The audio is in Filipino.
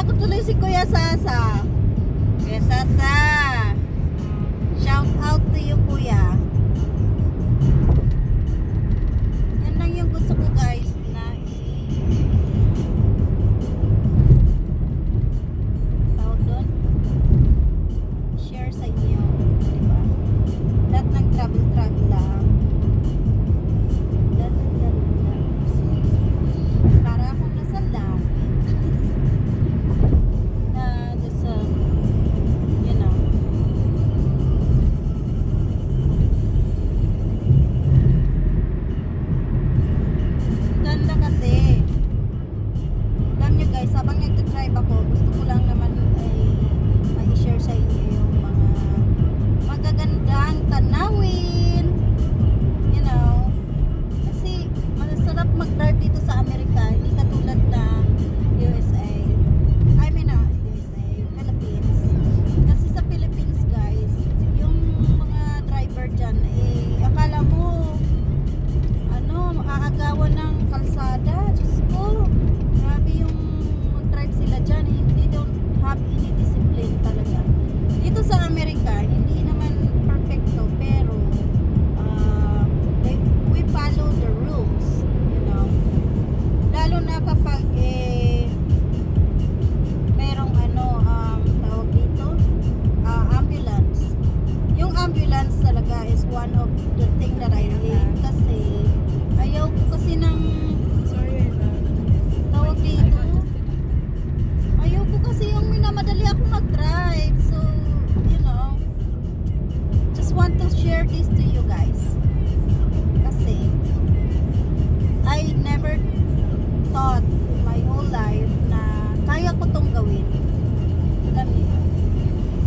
Nakita ko tuloy si Kuya Sasa. Kuya Sasa. Shout out to you, Kuya. Yan lang yung gusto ko, guys, na tawag doon, share sa inyo, diba? Lahat ng travel lang. Lahat ng travel lang. Para akong nasa langit. Na just, you know, ganda kasi. Alam nyo guys, habang nagdadrive ako, gusto ko lang naman ay ma-share sa inyo yung mga magagandang tanawin. You know, kasi masarap mag-drive dito sa Amerika, hindi katulad ng USA. I mean, USA, Philippines. Kasi sa Philippines guys, yung mga driver dyan, akala mo, aagawan ng kalsada. Diyos ko, grabe yung mag-drive sila dyan. They don't have any discipline talaga. Dito sa Amerika, hindi naman perfecto, pero we follow the rules, you know. Lalo na kapag merong tawag dito, ambulance. Yung ambulance talaga is one of the thing that I hate kasi ayaw ko kasi ng tawag dito. Ayaw ko kasi yung minamadali ako mag-drive. So, you know, just want to share this to you guys.